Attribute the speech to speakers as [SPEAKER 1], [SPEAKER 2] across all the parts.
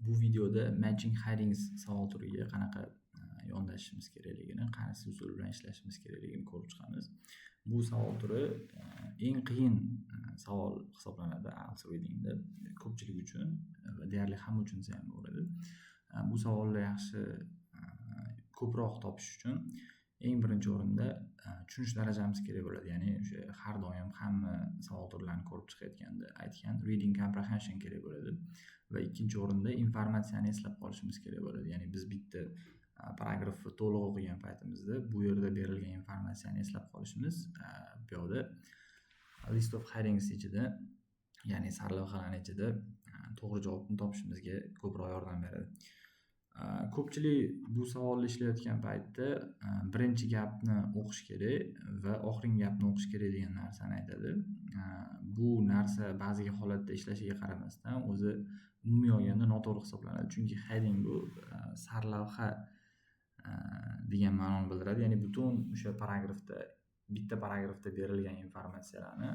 [SPEAKER 1] bu videoda matching headings savol turiga qanaqa yondashishimiz kerakligini, qaysi usul bilan ishlashimiz kerakligini ko'rib chiqamiz. Bu savol turi eng qiyin savol hisoblanadi IELTS readingda ko'pchilik uchun va deyarli hamma uchun ham bo'ladi. Bu savolni yaxshi ko'proq topish uchun eng birinchi o'rinda tushunish darajamiz kerak bo'ladi. Ya'ni o'sha har doim hamma savol turlarini ko'rib chiqayotganda aytgan reading comprehension kerak bo'ladi va ikkinchi o'rinda informatsiyani eslab qolishimiz kerak bo'ladi. Ya'ni biz bitta paragrafni to'liq o'qigan paytimizda bu yerda berilgan informatsiyani eslab qolishimiz bu yoqda list of headings ichida, ya'ni sarlavhalar ichida to'g'ri javobni topishimizga ko'proq yordam beradi. Ko'pchilik bu savolni ishlayotgan paytda birinchi gapni o'qish kerak va oxirgi gapni o'qish kerak degan narsani aytadi. Bu narsa ba'zi holatda ishlashiga qaramasdan o'zi umumiy olganda noto'g'ri hisoblanadi. Chunki heading bu sarlavha degan ma'noni bildiradi. Ya'ni butun o'sha bitta paragrafda berilgan informatsiyalarni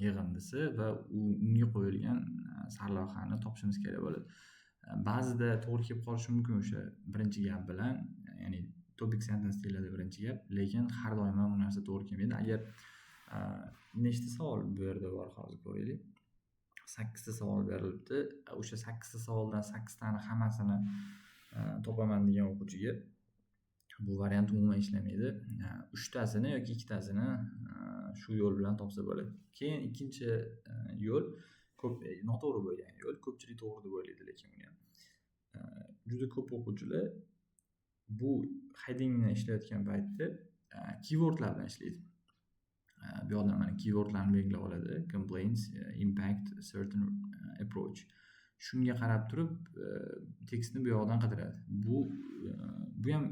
[SPEAKER 1] yig'indisi va unga qo'yilgan sarlavhani topishimiz kerak bo'ladi. Ba'zida to'g'ri kelib qolishi mumkin o'sha birinchi gap bilan, ya'ni topic sentence deyiladi birinchi gap, lekin har doim ham bu narsa to'g'ri kelmaydi. Agar nechta savol bu yerda bor hozir ko'raylik. 8 ta savol berilibdi. O'sha 8 ta savoldan 8 tani hammasini topaman degan o'quvchiga bu variant umuman ishlamaydi. 3 tasini yoki 2 tasini shu yo'l bilan topsa bo'ladi. Keyin ikkinchi yo'l noto'g'ri bo'lgan yo'l. Ko'pchilik to'g'ri deb o'ylaydi, lekin uni ham juda ko'p o'quvchilar bu headingni ishlayotgan paytda keywordlar bilan ishlaydi. Bu yerda mana keywordlarni belgilab oladi. Complaints, impact, certain approach. Shunga qarab turib tekstni bu yoqdan qidiradi. Bu ham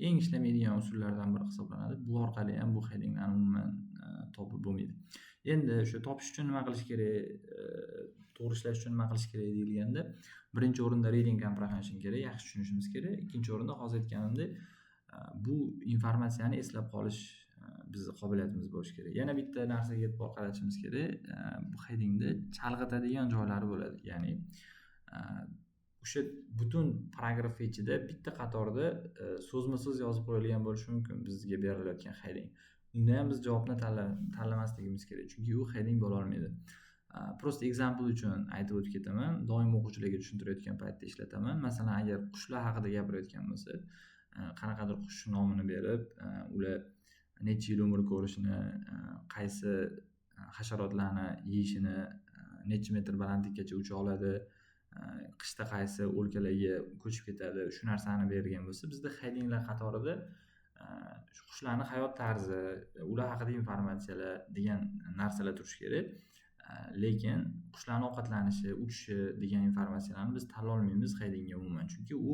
[SPEAKER 1] eng ishlamaydigan usullardan biri hisoblanadi. Bu orqali ham bu headinglarni umuman topib bo'lmaydi. Endi o'sha topish uchun nima qilish kerak, to'g'ri ishlash uchun nima qilish kerak deyilganda, birinchi o'rinda reading comprehension kerak, yaxshi tushunishimiz kerak. Ikkinchi o'rinda hozir aytganimdek, bu informatsiyani eslab qolish bizning qobiliyatimiz bo'lishi kerak. Yana bitta narsaga e'tibor qaratishimiz kerak. Bu headingda chalg'itadigan joylari bo'ladi. Ya'ni o'sha butun paragraf ichida bitta qatorda so'zma-so'z yozib qo'yilgan bo'lishi mumkin bizga berilayotgan heading. Unda ham biz javobni tanlamasligimiz kerak, chunki u heading bo'la olmaydi. Prosta example uchun aytib o'tib ketaman. Doim o'quvchilarga tushuntirayotgan paytda ishlataman. Masalan, agar qushlar haqida gapirayotgan bo'lsa, qanaqadir qush nomini berib, ular necha yil umr ko'rishini, qaysi hasharotlarni yeyishini, necha metr balandlikkacha ucha oladi, qishda qaysi o'lkalarga ko'chib ketadi, shu narsani bergan bo'lsa, bizda headinglar qatorida qushlarning hayot tarzi, ular haqida informatsiyalar degan narsalar turishi kerak. Lekin qushlarning ovqatlanishi, uchishi degan informatsiyalarni biz tanlay olmaymiz headingga umuman, chunki u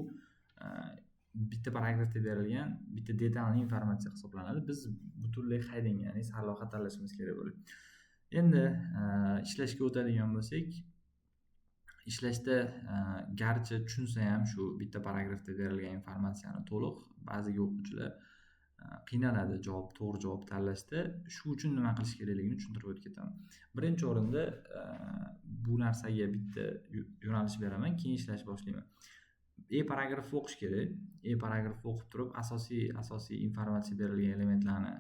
[SPEAKER 1] bitta paragrafda berilgan bitta detalli informatsiya hisoblanadi. Biz butunlay heading, ya'ni sarlavha tanlashimiz kerak bo'ladi. Endi ishlashga o'tadigan bo'lsak, ishlashda garchi tushunsa ham shu bitta paragrafda berilgan informatsiyani to'liq, ba'zi o'quvchilar qiynaladi to'g'ri javob tanlashda. Shu uchun nima qilish kerakligini tushuntirib o'tib ketaman. Birinchi o'rinda bu narsaga bitta yo'nalish beraman, keyin ishlashni boshlayman. Paragrafni o'qish kerak. Paragrafni o'qib turib asosiy informatsiya berilgan elementlarni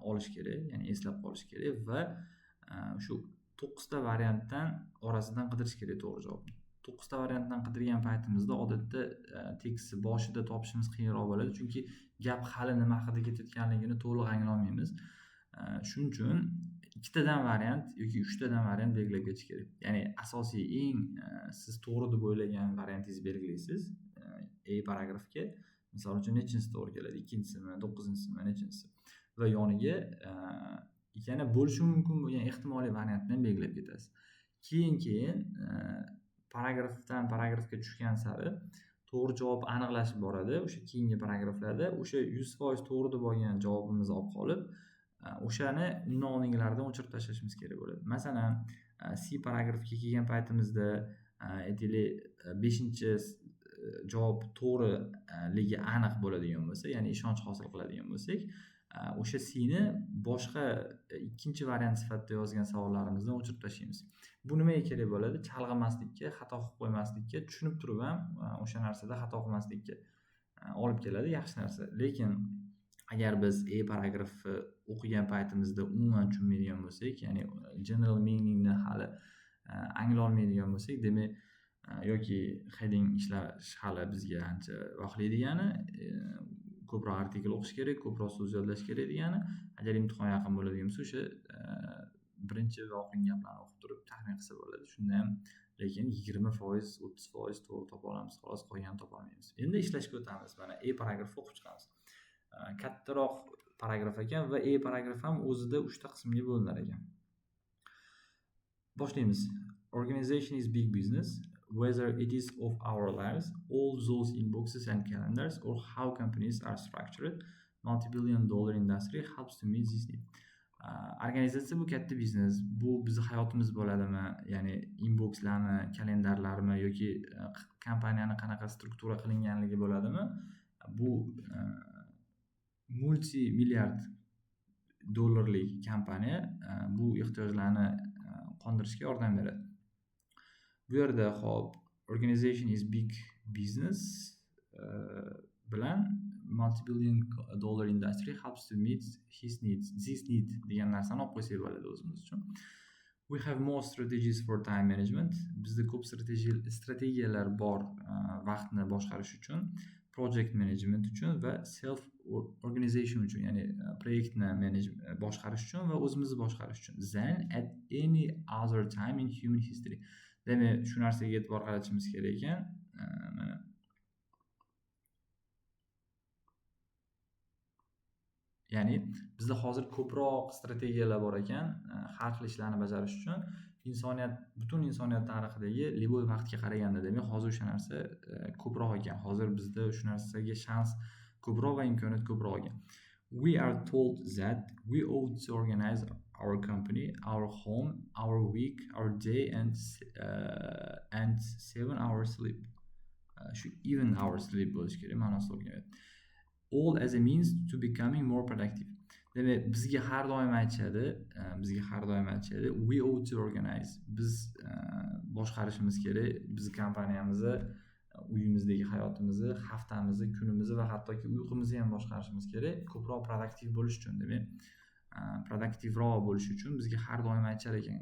[SPEAKER 1] olish kerak, ya'ni eslab qolish kerak va shu 9 ta variantdan orasidan qidirish kerak to'g'ri javobni. 9 ta variantdan qidirgan paytimizda odatda tekstni boshida topishimiz qiyinroq bo'ladi, chunki gap hali nima haqida ketayotganligini to'liq anglay olmaymiz. Shuning uchun 2 tadan variant yoki 3 tadan variant belgilab ketish kerak. Ya'ni asosiy eng siz to'g'ri deb o'ylagan variantingizni belgilaysiz. Paragrafga misol uchun nechinchisi to'g'ri keladi? 2-chisimi, 9-chisimi, nechinchisi? Va yoniga yana bo'lishi mumkin bo'lgan ehtimoliy variantni ham belgilab ketasiz. Keyin paragrafdan paragrafga tushgan sari to'g'ri javob aniqlashib boradi. O'sha keyingi paragraflarda o'sha 100% to'g'ri deb olgan javobimizni olib qolib, o'shani undan oldingilaridan o'chirib tashlashimiz kerak bo'ladi. Masalan, C paragrafga kelgan paytimizda aytaylik 5-javob to'g'riligi aniq bo'ladigan bo'lsa, ya'ni ishonch hosil qiladigan bo'lsak, o'sha Cni boshqa ikkinchi variant sifatida yozgan savollarimizdan o'chirib tashlaymiz. Bu nimaga kerak bo'ladi? Chalg'imaslikka, xato qilib qo'ymaslikka, tushunib turib ham o'sha narsada xato qilmaslikka olib keladi, yaxshi narsa. Lekin agar biz paragrafni o'qigan paytimizda umuman tushunmaydigan bo'lsak, ya'ni general meaningni hali anglay olmaydigan bo'lsak, demak yoki heading ishlash hali bizga ancha vaqtli degani, ko'proq artikl o'qish kerak, ko'proq so'z yodlash kerak degani. Agar imtihon yaqin bo'ladigan bo'lsa, o'sha birinchi va oxirgi gaplarni o'qib turib taxmin qilsa bo'ladi. Shunda ham lekin 20%, 30% to'g'ri topa olamiz, xolos, qolganini topa olmaymiz. Endi ishlashga o'tamiz. Mana paragrafni o'qib chiqamiz. Kattaroq paragraf ekan va paragraf ham o'zida 3 ta qismga bo'linar ekan. Boshlaymiz. Organization is big business, whether it is of our lives, all those inboxes and calendars, or how companies are structured. Multi-billion-dollar industry helps to meet this need. Organizatsiya bu katta biznes. Bu bizning hayotimiz bo'ladimi? Ya'ni inboxlarni, kalendarlarmi yoki kompaniyani qanaqa struktura qilinganligi bo'ladimi? Bu multi-milliard dollarlik kompaniya bu ehtiyojlarni qondirishga yordam beradi. Bu yerda hop organization is big business bilan multi-billion dollar industry helps to meet this need degan narsani olib qo'ysak bo'ladi o'zimiz uchun. We have more strategies for time management. Bizda ko'p strategiyalar bor vaqtni boshqarish uchun, project management uchun va self organization uchun, ya'ni proyektni boshqarish uchun va o'zimizni boshqarish uchun than at any other time in human history. Demak, shu narsaga e'tibor qaratishimiz kerak ekan. Mana ya'ni bizda hozir ko'proq strategiyalar bor ekan, har xil ishlarni bajarish uchun. Butun insoniyat tarixidagi liboy vaqtga qaraganda, demak, hozir o'sha narsa ko'proq ekan. Hozir bizda shu narsaga shans ko'proq va imkoniyat ko'proq ekan. We are told that we ought to organize our company, our home, our week, our day and 7 hours sleep. Shu even hours sleep bo'lish kerak, ma'nosi o'rganadi. All as a means to becoming more productive. Demak, bizga har doim aytishadi, we ought to organize. Biz boshqarishimiz kerak, biz kompaniyamizni, uyimizdagi hayotimizni, haftamizni, kunimizni va hattoki uyqumizni ham boshqarishimiz kerak, ko'proq produktiv bo'lish uchun. Demak, produktivroq bo'lish uchun bizga har doim aytishar ekan,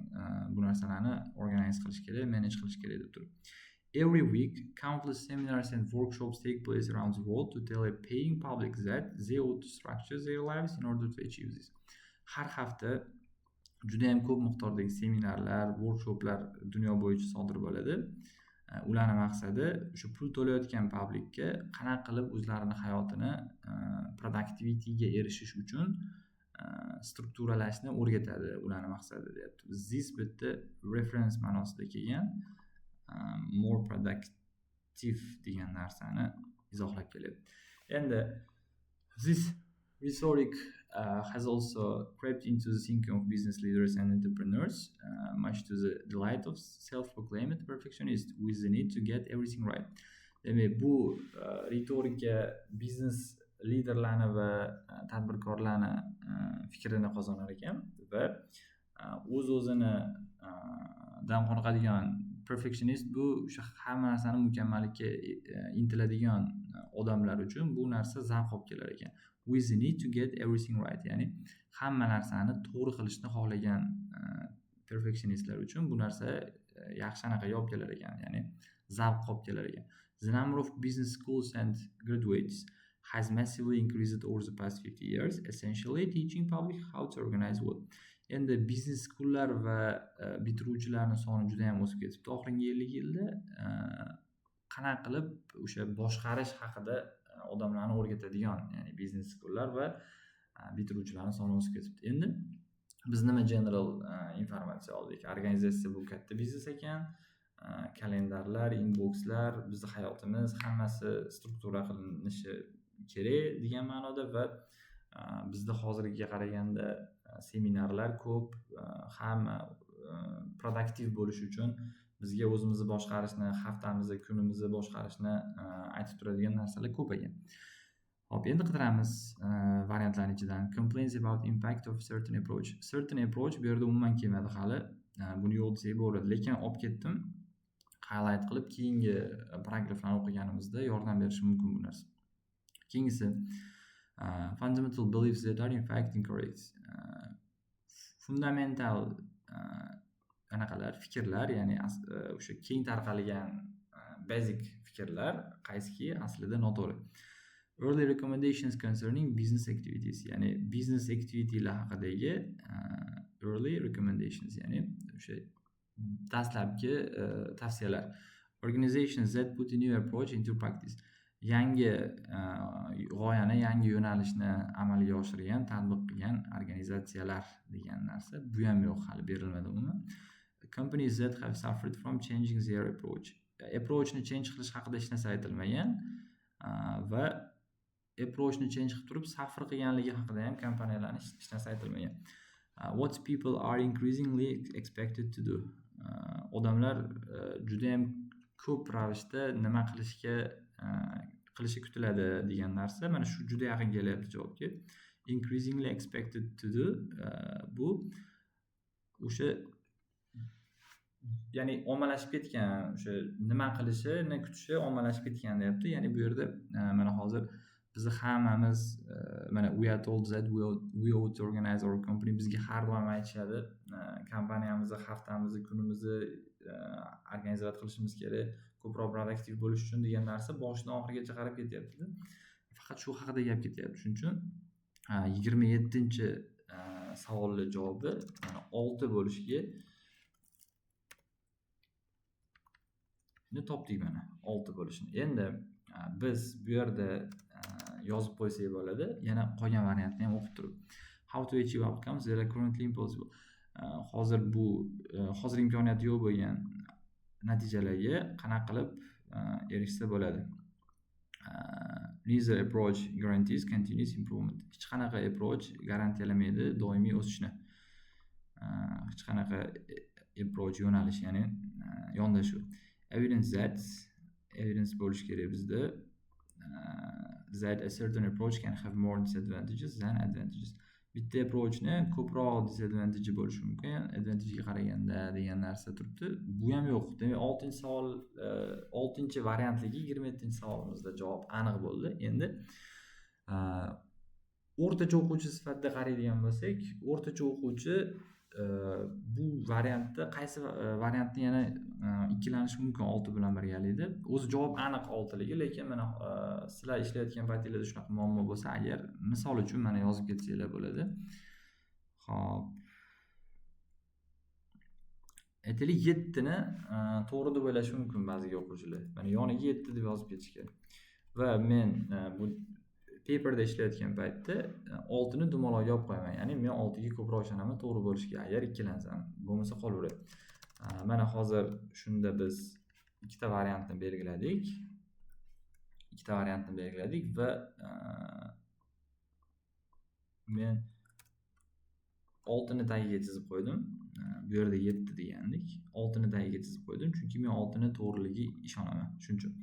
[SPEAKER 1] bu narsalarni organize qilish kerak, manage qilish kerak deb turib. Every week, countless seminars and workshops take place around the world to tell a paying public that they ought to structure their lives in order to achieve this. Har hafta juda ham ko'p miqdordagi seminarlar, workshoplar dunyo bo'yicha sodir bo'ladi. Ularning maqsadi o'sha pul to'layotgan publikka qanaqa qilib o'zlarini hayotini productivityga erishish uchun strukturalashni o'rgatadi. Ularning maqsadi deyapti. This bitta reference ma'nosida kelgan. More productive degan narsani izohlab kelyapti. Endi this rhetoric has also crept into the thinking of business leaders and entrepreneurs, much to the delight of self-proclaimed perfectionists with the need to get everything right. Demak, bu retorika biznes liderlarni va tadbirkorlarni fikrini qozonar ekan va o'z-o'zini dan qoniqadigan perfectionist bu o'sha hamma narsani mukammallikka intiladigan odamlar uchun bu narsa zavq olib kelar ekan. We need to get everything right, ya'ni hamma narsani to'g'ri qilishni xohlagan perfectionistlar uchun bu narsa yaxshi anaqa olib kelar ekan, ya'ni zavq olib kelar ekan. The number of business schools and graduates has massively increased over the past 50 years, essentially teaching public how to organize work. Endi biznes skullar va bitiruvchilarning soni juda ham o'sib ketibdi. Oxirgi 50 yilda qanaqa qilib o'sha boshqarish haqida odamlarni o'rgatadigan, ya'ni biznes skullar va bitiruvchilarning soni o'sib ketibdi. Endi biz nima general informatsiya oldik? Organizatsiya bu katta biznes ekan. Kalendarlar, inboxlar, bizning hayotimiz hammasi struktura qilinishi kerak degan ma'noda va bizda hozirgiga qaraganda seminarlar ko'p, hamma produktiv bo'lish uchun bizga o'zimizni boshqarishni, haftamizni, kunimizni boshqarishni aytib turadigan narsalar ko'p ekan. Hop, endi qidiramiz variantlarning ichidan complaints about impact of certain approach. Certain approach bu yerda umuman kelmadi hali. Buni yo'q desak bo'ladi, lekin olib ketdim. Highlight qilib keyingi paragraflarni o'qiganimizda yordam berishi mumkin bu narsa. Keyingisi fundamental beliefs that are in fact incorrect. Fundamental anaqalar, fikrlar, ya'ni o'sha keng tarqalgan basic fikrlar qaysiki aslida noto'g'ri. Early recommendations concerning business activities, ya'ni business activitylar haqidagi early recommendations, ya'ni o'sha dastlabki tavsiyalar. Organizations that put a new approach into practice. Yangi g'oyani, yangi yo'nalishni amalga oshirgan, tatbiq qilgan organizatsiyalar degan narsa bu ham yo'q, hali berilmadi umuman. Companies that have suffered from changing their approach. Approachni change qilish haqida hech narsa aytilmagan va approachni change qilib turib suffer qilganligi haqida ham kompaniyalarning hech narsa aytilmagan. What people are increasingly expected to do. Odamlar juda ham ko'p ravishda nima qilishi kutiladi degan narsa. Mana shu juda yaqin kelyapti javobga. Increasingly expected to do bu o'sha ya'ni ommalashib ketgan, o'sha nima qilishini kutishi ommalashib ketgan deyapti. Ya'ni bu yerda mana hozir bizni hammamiz mana we are told that we ought to organize our company. Bizga har doim aytishadi, kompaniyamizni, haftamizni, kunimizni organizovat qilishimiz kerak, ko'proq produktiv bo'lish uchun degan narsa boshidan oxirigacha qarab ketyapti. Faqat shu haqida gap ketyapti. Shuning uchun 27-savolli javobi 6 bo'lishiga topdik mana 6 bo'lishini. Endi biz bu yerda yozib qo'ysak bo'ladi. Yana qolgan variantni ham o'qib turib. How to achieve outcomes that are currently impossible. Hozir imkoniyati yo'q bo'lgan natijalarga qanaqa qilib erishsa bo'ladi. Neither approach guarantees continuous improvement. Hech qanaqa approach garantiyalamaydi doimiy o'sishni. Hech qanaqa approach yo'nalish, ya'ni yondashuv. Evidence bo'lish kerak bizda. That a certain approach can have more disadvantages than advantages. Bitta approachni ko'proq disadvantage bo'lishi mumkin, advantage'ga qaraganda degan narsa turibdi. Bu ham yo'q. Demak, 6-savol, 6-variantligi 27-savolimizda javob aniq bo'ldi. Endi o'rtacha o'quvchi sifatida qaraydigan bo'lsak, o'rtacha o'quvchi bu variantda qaysi variantni yana ikkilanishi mumkin 6 bilan birgalikda. O'zi javob aniq 6ligi, lekin mana sizlar ishlayotgan paytingizda shunaqa muammo bo'lsa, agar misol uchun mana yozib ketsanglar bo'ladi. Xo'p. Aytaylik 7 ni to'g'ri deb o'ylashi mumkin ba'zi o'quvchilar. Mana yoniga 7 deb yozib ketish kerak. Va men bu paperda ishlayotgan paytda 6 ni dumaloqga olib qo'yaman. Ya'ni men 6 ga ko'proq ishonaman, to'g'ri bo'lishiga agar ikkalansam, bo'lmasa qolaveradi. Mana hozir shunda biz ikkita variantni belgiladik. Va men 6 ni tagiga chizib qo'ydim. Bu yerda 7 degandik. 6 ni tagiga chizib qo'ydim, chunki men 6 ni to'g'riligiga ishonaman. Shuning uchun.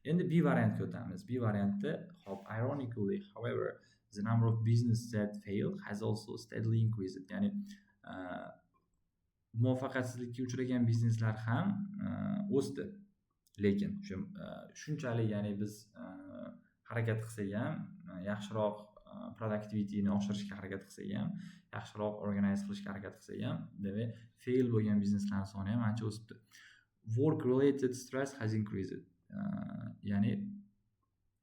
[SPEAKER 1] Endi B variantga o'tamiz. B variantda, hop, ironically, however, the number of businesses that failed has also steadily increased. Ya'ni muvaffaqiyatsizlikka uchragan bizneslar ham o'sdi. Lekin shunchalik, ya'ni biz harakat qilsak ham, yaxshiroq productivityni oshirishga harakat qilsak ham, yaxshiroq organize qilishga harakat qilsak ham, demak, fail bo'lgan bizneslarning soni ham ancha o'sibdi. Work related stress has increased. Ya'ni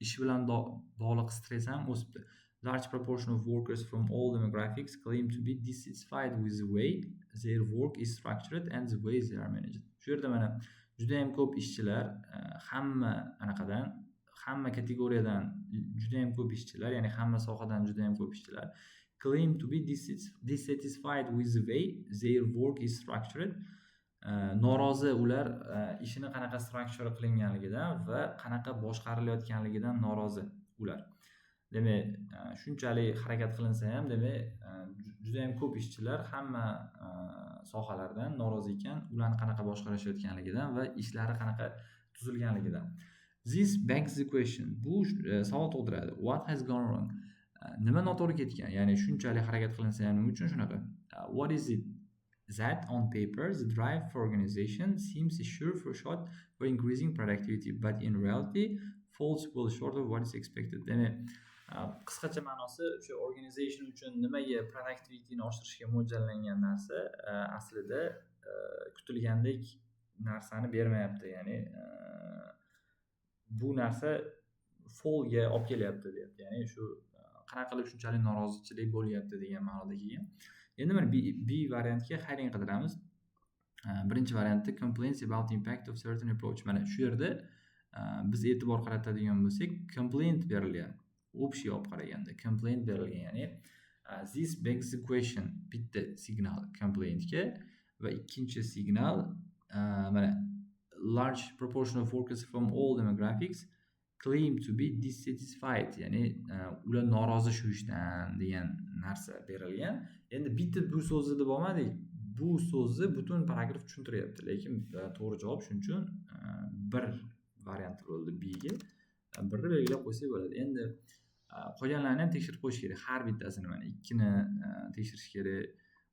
[SPEAKER 1] ish bilan bog'liq stress ham o'sibdi. Large proportion of workers from all demographics claim to be dissatisfied with the way their work is structured and the way they are managed. Shu yerda mana juda ham ko'p ishchilar, hamma kategoriyadan juda ham ko'p ishchilar, ya'ni hamma sohadan juda ham ko'p ishchilar claim to be dissatisfied with the way their work is structured. Norozi ular ishini qanaqa structure qilinganligidan va qanaqa boshqarilayotganligidan norozi ular. Demak, shunchalik harakat qilinsa ham, demak, juda ham ko'p ishchilar hamma sohalardan norozi ekan, ularni qanaqa boshqarishayotganligidan va ishlari qanaqa tuzilganligidan. This begs the question. Bu savol tug'diradi. What has gone wrong? Nima noto'g'ri ketgan? Ya'ni shunchalik harakat qilinsa ham nima uchun shunaqa? What is it that on paper the drive for organization seems a sure shot for increasing productivity, but in reality falls well short of what is expected. Demak, qisqacha ma'nosi o'sha organization uchun nimaga productivityni oshirishga mo'ljallangan narsa aslida kutilgandek narsani bermayapti. Ya'ni bu narsa fallga olib kelyapti deyapti. Ya'ni shu qanaqa qilib shunchalik norozichilik bo'lyapti degan ma'noda kelgan. Endi mana B variantga heading qidiramiz. Birinchi variantda complaints about the impact of certain approach. Mana shu yerda biz e'tibor qaratadigan bo'lsak, complaint berilgan. Общий olib qaraganda complaint berilgan. Ya'ni this begs the question, bitta signal complaintga va ikkinchi signal mana large proportion of workers from all demographics claim to be dissatisfied, ya'ni ular norozi shu ishdan degan narsa berilgan. Endi bitta bu so'zni deb olmadik. Bu so'zni butun paragraf tushuntiryapti, lekin to'g'ri javob shuning uchun bir variant bo'ldi B ga. Birni belgilab qo'ysak bo'ladi. Endi qolganlarni ham tekshirib qo'yish kerak. Har bittasini mana 2 ni tekshirish kerak,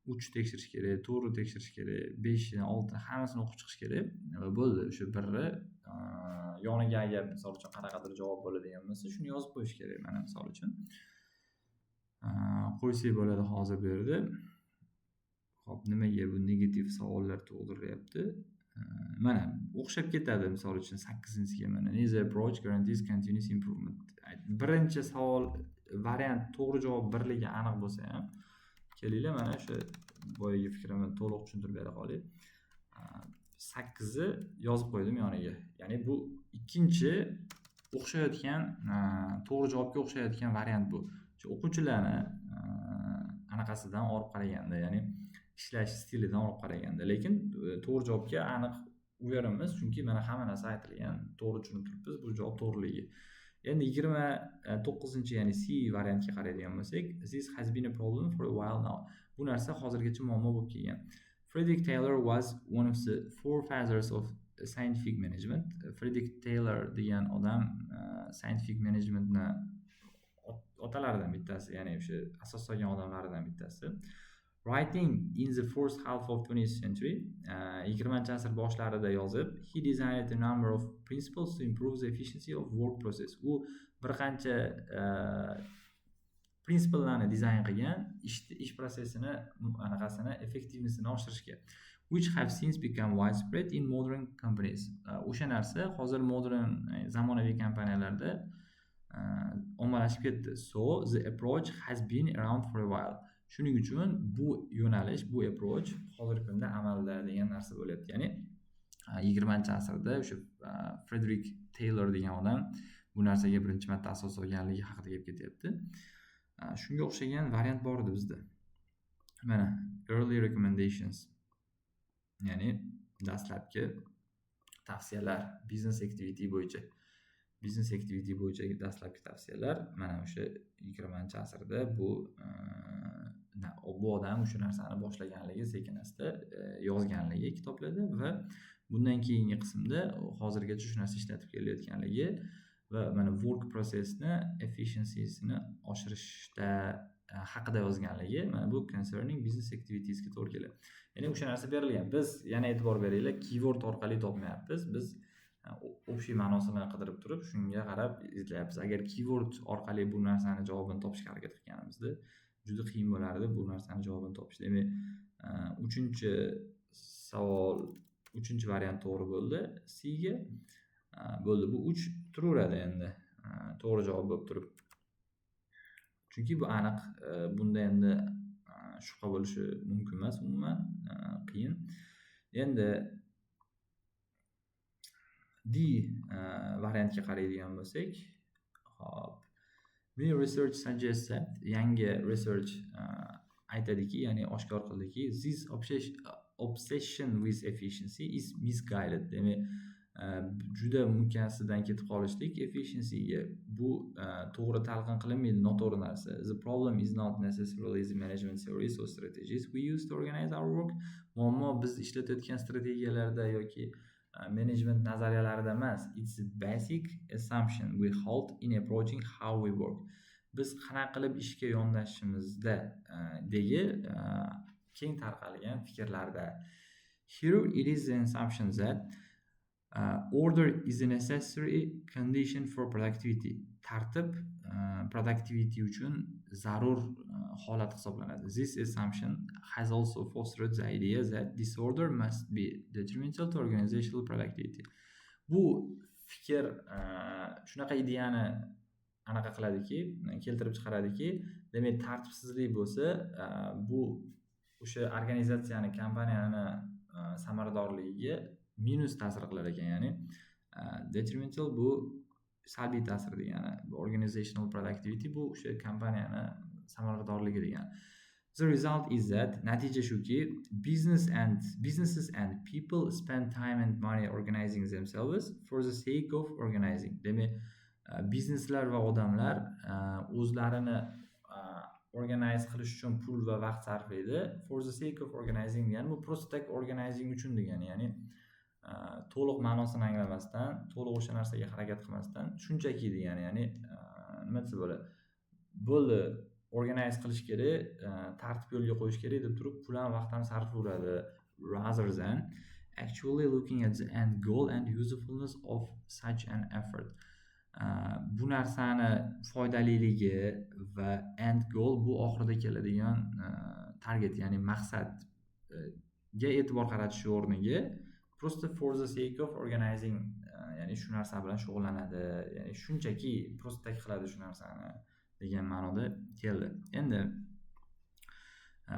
[SPEAKER 1] 3 tekshirish kerak, 4 tekshirish kerak, 5 ni, 6 ni hammasini o'qib chiqish kerak. Bo'ldi. O'sha birni yoniga agar misol uchun qanaqadir javob bo'ladigan bo'lsa, shuni yozib qo'yish kerak. Mana misol uchun qo'ysak bo'ladi hozir bu yerda. Xo'p, nimaga bu negativ savollar tug'diryapti? Mana o'xshab ketadi. Misol uchun 8-ga mana this approach guarantees continuous improvement. Birinchi savol variant to'g'ri javob birligi aniq bo'lsa ham, kelinglar mana o'sha boyagi fikrimni to'liq tushuntirib bera qolay. 8ni yozib qo'ydim yoniga. Ya'ni bu ikkinchi o'xshayotgan, to'g'ri javobga o'xshayotgan variant bu. O'quvchilarni anaqasidan olib qaraganda, ya'ni ishlash stilidan olib qaraganda, lekin to'g'ri javobga aniq uveramiz, chunki mana hamma narsa aytilgan, to'g'ri tushunib turibmiz bu javob to'g'riligi. Endi 29-chi, ya'ni C variantga qaraydigan bo'lsak, this has been a problem for a while now. Bu narsa hozirgacha muammo bo'lib kelgan. Frederick Taylor was one of the forefathers of scientific management. Frederick Taylor degan odam scientific managementni otalaridan bittasi, ya'ni o'sha asos solgan odamlardan bittasi. Writing in the first half of 20th century, 20-asr boshlarida yozib, he designed a number of principles to improve the efficiency of work process. U bir qancha prinsiplarni dizayn qilgan, ish prosesini, anaqasini, effektivnessini oshirishga, which have since become widespread in modern companies. O'sha narsa hozir modern zamonaviy kompaniyalarda ommalashib ketdi. So the approach has been around for a while. Shuning uchun bu yo'nalish, bu approach hozirgi kunda amalda degan narsa bo'lyapti. Ya'ni 20-asrda o'sha Frederick Taylor degan odam bu narsaga birinchi marta asos solganligi haqida gap ketyapti. Shunga o'xshagan variant bor edi bizda. Mana early recommendations, ya'ni dastlabki tavsiyalar, business activity bo'yicha dastlabki tavsiyalar. Mana o'sha 20-asrda bu odam o'sha narsani boshlaganligi, sekin-asta yozganligi kitoblarda va bundan keyingi qismda hozirgacha shu narsa ishlatib kelayotganligi va mana work processni efficiency'sini oshirishda haqida yozganligi. Mana bu concerning business activitiesga to'g'ri keladi. Ya'ni o'sha narsa berilgan. Biz yana e'tibor beringlar, keyword orqali topmayapmiz. Biz общий ma'nosini qidirib turib, shunga qarab izlayapmiz. Agar keyword orqali bu narsani javobini topishga harakat qilganimizda juda qiyin bo'lardi bu narsani javobini topish. Demak, 3-savol, 3-variant to'g'ri bo'ldi C ga. Bo'ldi. Bu 3 turaveradi endi. To'g'ri javob bo'lib turib. Chunki bu aniq, bunda endi shubha bo'lishi mumkin emas, umuman qiyin. Endi D variantga qaraydigan bo'lsak, hop. New research suggests that, yangi research aytadiki, ya'ni oshkor qildiki, this obsession with efficiency is misguided. Demak, juda mukkasidan ketib qolishlik efficiencyga bu to'g'ri talqin qilinmaydi, noto'g'ri narsa. The problem is not necessarily the management theories or strategies we use to organize our work. Muammo biz ishlatayotgan strategiyalarda yoki management nazariyalarida emas, it's a basic assumption we hold in approaching how we work. Biz qanaqa qilib ishga yondashishimizda degi keng tarqalgan fikrlarda. Here it is an assumption that order is a necessary condition for productivity. Tartib productivity uchun zarur holat hisoblanadi. This assumption has also fostered the idea that disorder must be detrimental to organizational productivity. Bu fikr shunaqa ideyani anaqa qiladiki, keltirib chiqaradiki, demak tartibsizlik bo'lsa, bu o'sha organizatsiyani, kompaniyani samaradorligiga minus ta'sir qilar ekan. Ya'ni detrimental bu salbiy ta'sir degani. Organizational productivity bu o'sha kompaniyani samaradorligi degani. The result is that natija shuki, businesses and people spend time and money organizing themselves for the sake of organizing. Demak, bizneslar va odamlar o'zlarini organize qilish uchun pul va vaqt sarflaydi. For the sake of organizing degani bu просто так organizing uchun degani. Ya'ni to'liq ma'nosini anglamasdan, to'liq o'sha narsaga harakat qilmasdan, shunchaki degani. Ya'ni nima desa bo'ladi? Bo'ldi, organize qilish kerak, tartib yo'lga qo'yish kerak deb turib, pul ham vaqt ham sarflayveradi, rather than actually looking at the end goal and usefulness of such an effort. Bu narsani foydaliligi va end goal bu oxirida keladigan target, ya'ni maqsadga e'tibor qaratish o'rniga просто for the sake of organizing, ya'ni shu narsa bilan shug'ullanadi, ya'ni shunchaki просто tak qiladi shu narsani degan ma'noda keldi. Endi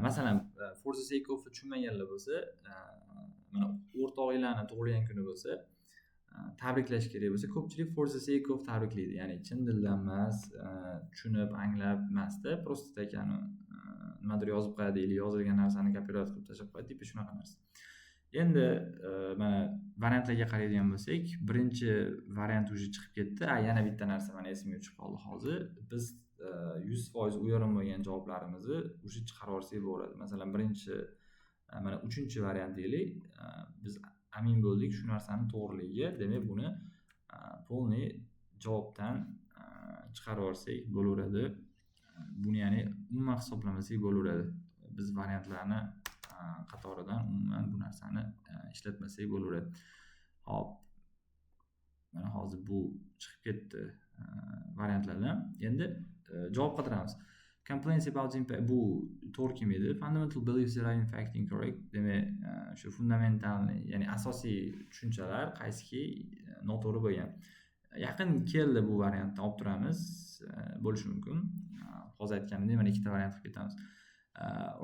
[SPEAKER 1] masalan for the sake of tushunmaganlar bo'lsa, mana o'rtog'inglarni tug'ilgan kuni bo'lsa, tabriklash kerak bo'lsa, ko'pchilik for the sake of tabriklaydi. Ya'ni chin dildan emas, tushunib, anglab emasda, просто tak nimadir yozib qo'yadi, yoki yozilgan narsani kopirovat qilib tashlab qo'yadi, tipi shunaqa narsa. Endi mana variantlarga qaraydigan bo'lsak, birinchi variant уже chiqib ketdi. Yana bitta narsa mana esimga tushib qoldi hozir. Biz 100% u yorim bo'lgan javoblarimizni уже chiqarib olsak bo'ladi. Masalan, birinchi mana 3-variant deylik. Biz amin bo'ldik shu narsani to'g'riligiga, demak buni polniy javobdan chiqarib olsak bo'laveradi. Buni ya'ni umuman hisoblamasak bo'laveradi. Biz variantlarni qatoridan umuman bu narsani ishlatmasak bo'laveradi. Hop. Mana hozir bu chiqib ketdi variantlardan. Endi javob qidiramiz. Complaints about impact bu to'g'ri kelmaydi. Fundamental beliefs are in fact incorrect. Demak, shu fundamental, ya'ni asosiy tushunchalar qaysiki noto'g'ri bo'lgan. Yaqin keldi bu variantni olib turamiz, bo'lishi mumkin. Hozir aytganimdek, mana ikkita variant qilib ketamiz.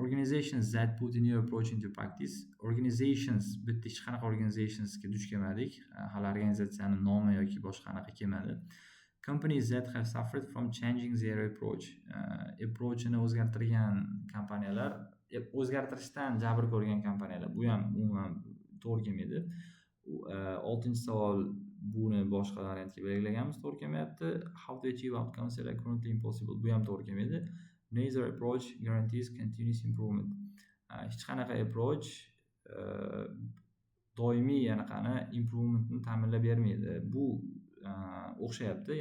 [SPEAKER 1] Organizations that put a new approach into practice. Organizations, bitta hech qanaqa organizationsga duch kelmadik. Hali organizatsiyani nomi yoki boshqa qanaqa kelmadi. Companies that have suffered from changing their approach. Approach'ini o'zgartirgan kompaniyalar, o'zgartirishdan jabr ko'rgan kompaniyalar. Bu ham umuman to'g'ri kelmaydi. 6-savol buni boshqa variantga belgilaganmiz, to'g'ri kelmayapti. How to achieve outcomes that are currently impossible. Bu ham to'g'ri kelmaydi. Neither approach guarantees continuous improvement. Hech qanaqa approach doimiy anaqani improvementni ta'minlab bermaydi. Bu o'xshayapti.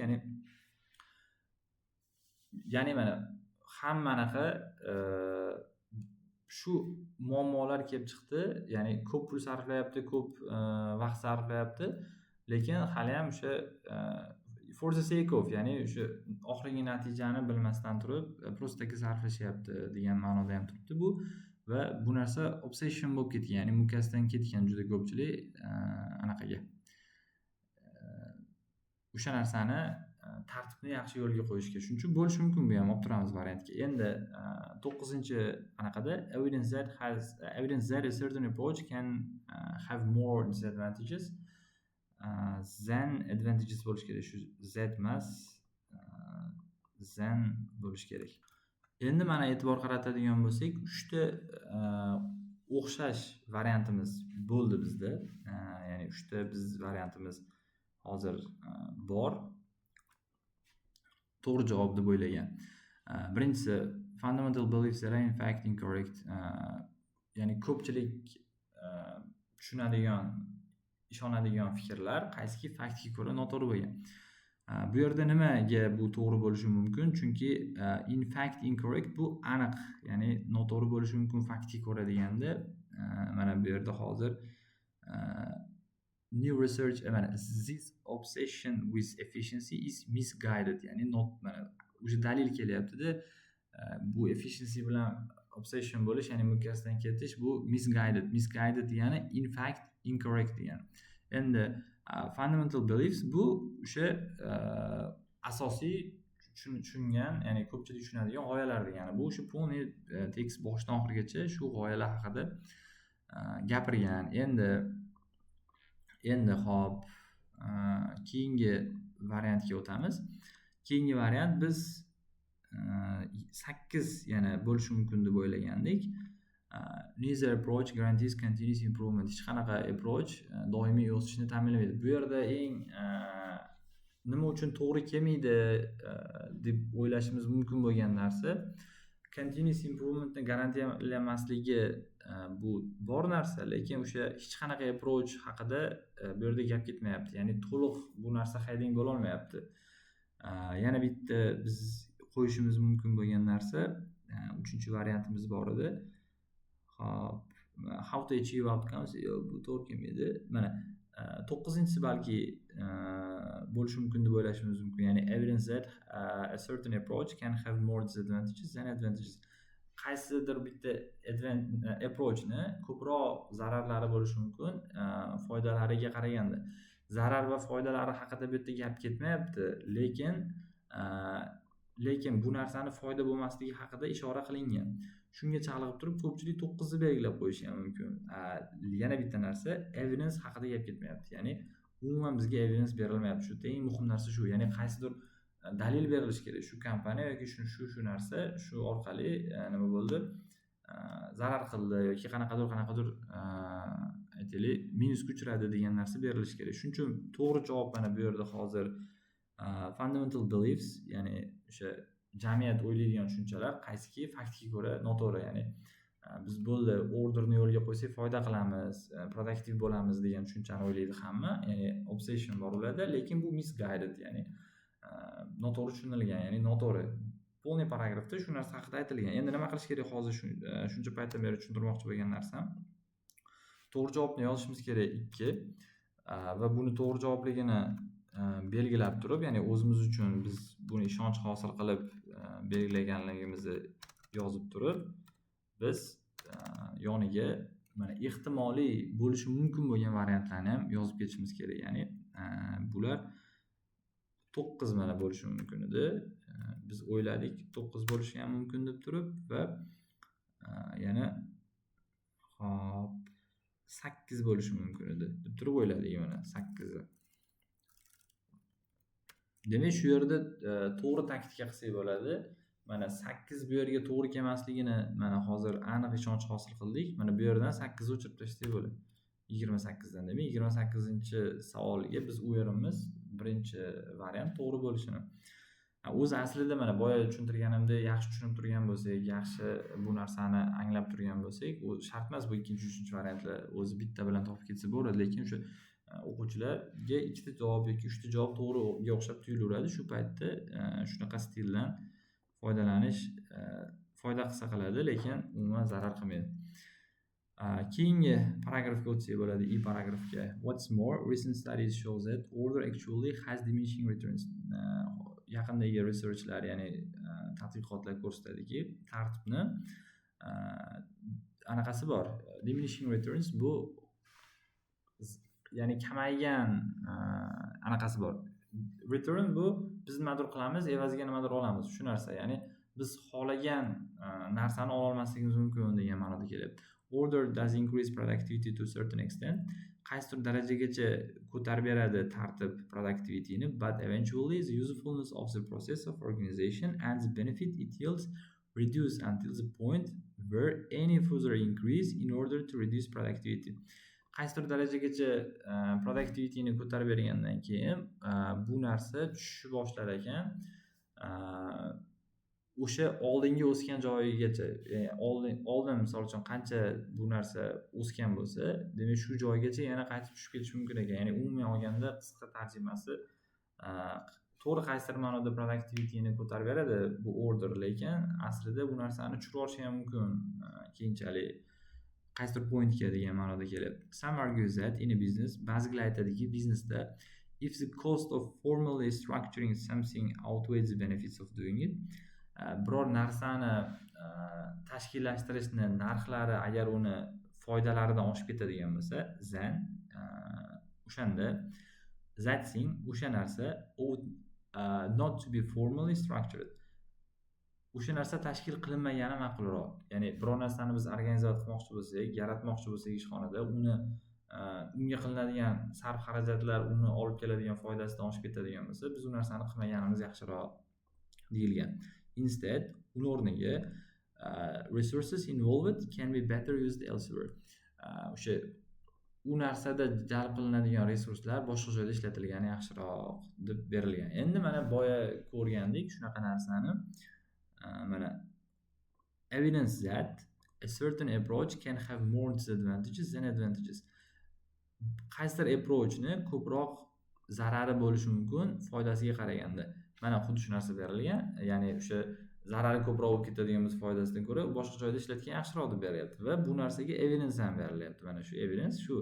[SPEAKER 1] Ya'ni mana hamma anaqa shu muammolar kelib chiqdi. Ya'ni ko'p pul sarflayapti, ko'p vaqt sarflayapti, lekin hali ham o'sha for the sake of, ya'ni o'sha oxirgi natijani bilmasdan turib просто sarflashyapti degan ma'noda ham turibdi bu. Va bu narsa obsession bo'lib ketgan, ya'ni mukkasidan ketgan juda ko'pchilik anaqaga. O'sha narsani tartibni yaxshi yo'lga qo'yishga. Shuning uchun bo'lishi mumkin, bu ham olib turamiz variantga. Endi 9-anaqada evidence that a certain approach can have more disadvantages than advantages bo'lish kerak. Shu z emas, than bo'lish kerak. Endi mana e'tibor qaratadigan bo'lsak, 3 ta o'xshash variantimiz bo'ldi bizda. Ya'ni 3 ta biz variantimiz hozir bor. To'g'ri javob deb o'ylagan. Birinchisi fundamental beliefs are in fact incorrect. Ya'ni ko'pchilik tushunadigan ishonadigan fikrlar qaysiki faktga ko'ra noto'g'ri bo'lgan. Bu yerda nimaga bu to'g'ri bo'lishi mumkin? Chunki in fact incorrect bu aniq, ya'ni noto'g'ri bo'lishi mumkin faktga ko'ra deganda, mana bu yerda hozir new research, mana this obsession with efficiency is misguided, ya'ni mana o'sha dalil kelyapti-da, bu efficiency bilan obsession bo'lish, ya'ni mukkasidan ketish, bu misguided degani in fact incorrect degani. Endi fundamental beliefs bu o'sha asosiy tushungan, ya'ni ko'pchilik tushunadigan g'oyalar degani. Bu o'sha полный tekst boshidan oxirigacha shu g'oyalar haqida gapirgan. Endi hop, keyingi variantga o'tamiz. Keyingi variant biz 8 yana bo'lishi mumkin deb o'ylagandik. Neither approach guarantees continuous improvement. Hech qanaqa approach doimiy o'sishni ta'minlamaydi. Bu yerda eng nima uchun to'g'ri kelmaydi deb o'ylashimiz mumkin bo'lgan narsa, continuous improvementni garantiyalamasligi bu bor narsa, lekin o'sha hech qanaqa approach haqida bu yerda gap ketmayapti. Ya'ni to'liq bu narsa heading bo'la olmayapti. Yana bitta biz qo'yishimiz mumkin bo'lgan narsa, 3-variantimiz bor edi. Hop, how to achieve outcomes, bu to'g'ri kelmaydi. Mana 9-inchisi balki bo'lishi mumkin deb o'ylashimiz mumkin. Ya'ni evidence that a certain approach can have more disadvantages than advantages. Qaysidir bitta approachni ko'proq zararlari bo'lishi mumkin foydalariga qaraganda. Zarar va foydalari haqida bu yerda gap ketmayapti, lekin bu narsani foyda bo'lmasligi haqida ishora qilingan. Shunga chaqliqib turib ko'pchilik 9 ni belgilab qo'yishi ham mumkin. Yana bitta narsa, evidence haqida gap ketmayapti. Ya'ni umuman bizga evidence berilmayapti. Shu eng muhim narsa shu. Ya'ni qaysidir dalil berilishi kerak. Shu kompaniya yoki shu narsa shu orqali nima bo'ldi? Zarar qildi yoki qanaqadir aytaylik, minusga uchradi degan narsa berilishi kerak. Shuning uchun to'g'ri javob mana bu yerda hozir fundamental beliefs, ya'ni o'sha jamiyat o'ylaydigan tushunchalar qaysiki faktga ko'ra noto'g'ri. Ya'ni biz bo'ldi orderni yo'lga qo'ysak foyda qilamiz, productive bo'lamiz degan tushunchani o'ylaydi hamma. Ya'ni obsession bor ularda, lekin bu misguided, ya'ni noto'g'ri tushunilgan, ya'ni noto'g'ri. Полный paragrafda shu narsa haqida aytilgan. Endi nima qilish kerak hozir shuncha paytdan beri tushuntirmoqchi bo'lgan narsam, to'g'ri javobni yozishimiz kerak 2 va buni to'g'ri javobligini belgilab turib, ya'ni o'zimiz uchun biz buni ishonch hosil qilib belgilaganligimizni yozib turib, biz yoniga mana ehtimoliy bo'lishi mumkin bo'lgan variantlarni ham yozib ketishimiz kerak. Ya'ni bular 9 mana bo'lishi mumkin edi. Biz o'yladik 9 bo'lishi ham mumkin deb turib va yana hop 8 bo'lishi mumkin edi deb turib o'yladik mana 8 ni. Demak, shu yerda to'g'ri taktika qilsak bo'ladi. Mana 8 bu yerga to'g'ri kelmasligini mana hozir aniq ishonch hosil qildik. Mana bu yerdan 8 ni o'chirib tashlasak bo'ladi. 28 dan. Demak, 28-savolga biz u yerimiz birinchi variant to'g'ri bo'lishini. O'zi aslida mana boya tushuntirganimda yaxshi tushunib turgan bo'lsak, yaxshi bu narsani anglab turgan bo'lsak, u shart emas bu 2-3 variantlar o'zi bitta bilan topib ketsa bo'ladi, lekin o'sha o'quvchilarga 2 ta javob yoki 3 ta javob to'g'riga o'xshab tuyulaveradi. Shu paytda shunaqa stildan foydalanish foyda qilsa qiladi, lekin umuman zarar qilmaydi. Keyingi paragrafga o'tsak bo'ladi, paragrafga. What's more, recent studies shows that order actually has diminishing returns. Yaqindagi researchlar, ya'ni tadqiqotlar ko'rsatadiki, tartibni anaqasi bor. Diminishing returns bu ya'ni kamaygan anaqasi bor. Return bu biz nimadir qilamiz, evaziga nimadir olamiz. Shu narsa, ya'ni biz xohlagan narsani ola olmasligimiz mumkin degan ma'noda kelyapti. Order does increase productivity to a certain extent. Qaysidir darajagacha ko'tarib beradi tartib productivityni, but eventually the usefulness of the process of organization and the benefit it yields reduce until the point where any further increase in order to reduce productivity. Qaysidir darajagacha productivityni ko'tarib bergandan keyin bu narsa tushishni boshlar ekan. o'sha oldingi o'sgan joyigacha, oldin misol uchun qancha bu narsa o'sgan bo'lsa, demak shu joygacha yana qaytib tushib ketishi mumkin ekan. Ya'ni umuman olganda qisqa tarjimasi to'g'ri qaysidir ma'noda productivityni ko'tarib beradi bu order, lekin aslida bu narsani tushirib yuborishi ham mumkin keyinchalik qaysidir pointga degan ma'noda kelyapti. Some argues that in a business, ba'zilar aytadiki biznesda if the cost of formally structuring something outweighs the benefits of doing it, biror narsani tashkillashtirishni narxlari agar uni foydalaridan oshib ketadigan bo'lsa, then o'shanda that thing, o'sha narsa ought not to be formally structured. O'sha narsa tashkil qilinmagani ma'qulroq. Ya'ni biror narsani biz organizatsiya qilmoqchi bo'lsak, yaratmoqchi bo'lsak ishxonada, uni unga qilinadigan sarf xarajatlar uni olib keladigan foydasidan oshib ketadigan bo'lsa, biz u narsani qilmaganimiz yaxshiroq deyilgan. Instead, uni o'rniga resources involved can be better used elsewhere. O'sha u narsada jalb qilinadigan resurslar boshqa joyda ishlatilgani yaxshiroq deb berilgan. Endi mana boya ko'rgandik shunaqa narsani. Mana evidence that a certain approach can have more disadvantages than advantages. Qaysidir approachni ko'proq zarari bo'lishi mumkin foydasiga qaraganda. Mana xuddi shu narsa berilgan. Ya'ni o'sha zarari ko'proq bo'lib ketadigan bo'lsa foydasidan ko'ra boshqa joyda ishlatgan yaxshiroq deb beryapti va bu narsaga evidence ham berilyapti. Mana shu evidence shu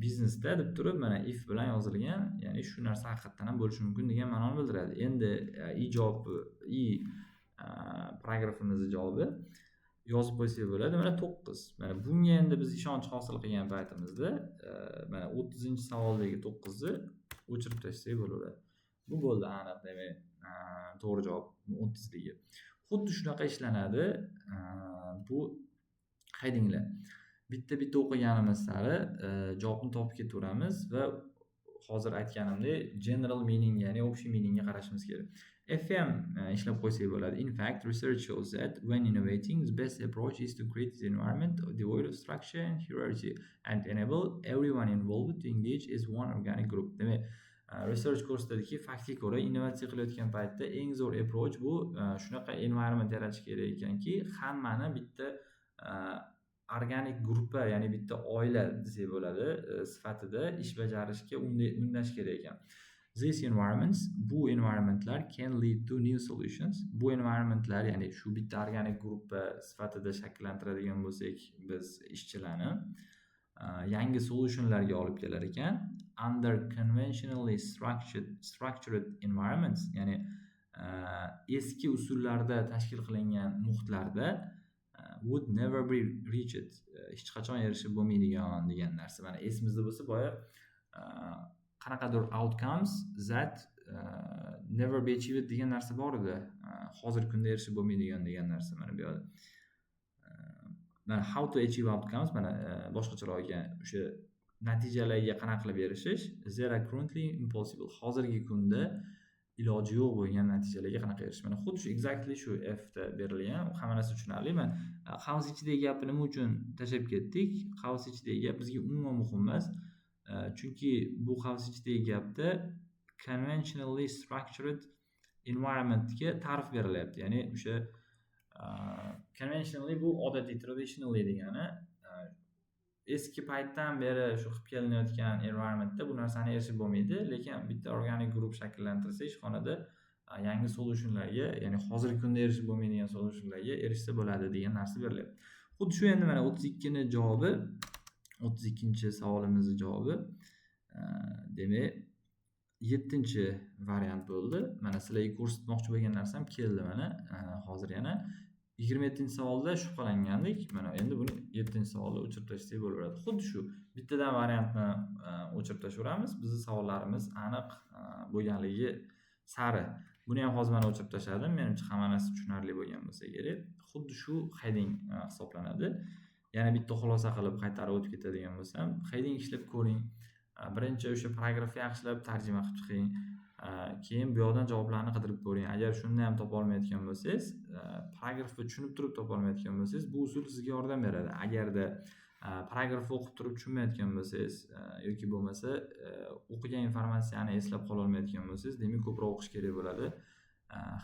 [SPEAKER 1] biznesda deb turib mana if bilan yozilgan, ya'ni shu narsa haqiqatan ham bo'lishi mumkin degan ma'noni bildiradi. Endi paragrafimiz javobi yozib qo'ysak bo'ladi. Mana 9. Mana bunga endi biz ishonch hosil qilgan paytimizda mana 30-savoldagi 9ni o'chirib tashlasak bo'laveradi. Bu bo'ldi aniq, demak to'g'ri javob 30ligi. Xuddi shunaqa ishlanadi. Bu haydinglar. Bitta o'qiganimiz sari javobni topib ketaveramiz va hozir aytganimdek general meaning, ya'ni общий meaningga qarashimiz kerak. FM ishlab qo'ysak bo'ladi. In fact, research shows that when innovating, the best approach is to create an environment devoid of structure and hierarchy and enable everyone involved to engage as one organic group. Demak, research ko'rsatadiki, faktga ko'ra innovatsiya qilayotgan paytda eng zo'r approach bu shunaqa environment yaratish kerak ekanki, hammani bitta organik gruppa, ya'ni bitta oila desak bo'ladi, sifatida ish bajarishga undash kerak ekan. These environments, bu environmentlar can lead to new solutions. Bu environmentlar, ya'ni shu bitta organik gruppa sifatida shakllantiradigan bo'lsak, biz ishchilarni yangi solutionlarga olib kelar ekan. Under conventionally structured environments, ya'ni eski usullarda tashkil qilingan muhitlarda would never be reached, hech qachon erishib bo'lmaydigan degan narsa. Mana esimizda bo'lsa, boya qanaqadir outcomes that never be achieved degan narsa bor edi. Hozirgi kunda erishib bo'lmaydigan degan narsa. Mana bu yerda mana how to achieve outcomes, mana boshqacharoq ekan, o'sha natijalarga qanaqa qilib erishish, they are currently impossible. Hozirgi kunda iloji yo'q bo'lgan natijalarga qanaqa erishish. Mana xuddi shu exactly shu F da berilgan, hamma narsa tushunarli. Mana house ichidagi gapni nima uchun tashlab ketdik? House ichidagi gap bizga umuman muhim emas. Chunki bu house ichidagi gapda conventionally structured environmentga ta'rif berilyapti. Ya'ni o'sha conventionally bu odatiy, traditionally degani eski paytdan beri shu qilib kelinayotgan environmentda bu narsani erishib bo'lmaydi, lekin bitta organik guruh shakllantirsa ishxonada yangi solutionlarga, ya'ni hozirgi kunda erishib bo'lmaydigan solutionlarga erishsa bo'ladi degan narsa berilyapti. Xuddi shu endi mana 32ni javobi, 32-savolimizni javobi demak 7-variant bo'ldi. Mana sizlarga ko'rsatmoqchi bo'lgan narsam keldi mana. Hozir yana 27-savolda shubhalangandik. Mana endi buni 7-savolda o'chirib tashlasak bo'laveradi. Xuddi shu bittadan variantni o'chirib tashlaveramiz. Bizning savollarimiz aniq bo'lganligi sari. Buni ham hozir mana o'chirib tashladim. Menimcha hamma narsa tushunarli bo'lgan bo'lsa kerak. Xuddi shu heading hisoblanadi. Yana bitta xulosa qilib qaytarib o'tib ketadigan bo'lsam, heading ishlab ko'ring. Birinchi o'sha paragrafni yaxshilab tarjima qilib chiqing. Keyin bu yoqdan javoblarni qidirib ko'ring. Agar shunda ham topa olmayotgan bo'lsangiz, paragrafni tushunib turib topa olmayotgan bo'lsangiz, bu usul sizga yordam beradi. Agarda paragrafni o'qib turib tushunmayotgan bo'lsangiz yoki bo'lmasa o'qigan informatsiyani eslab qola olmayotgan bo'lsangiz, demak ko'proq o'qish kerak bo'ladi.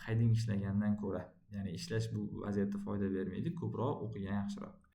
[SPEAKER 1] heading ishlagandan ko'ra, ya'ni ishlash bu vaziyatda foyda bermaydi, ko'proq o'qigan yaxshiroq.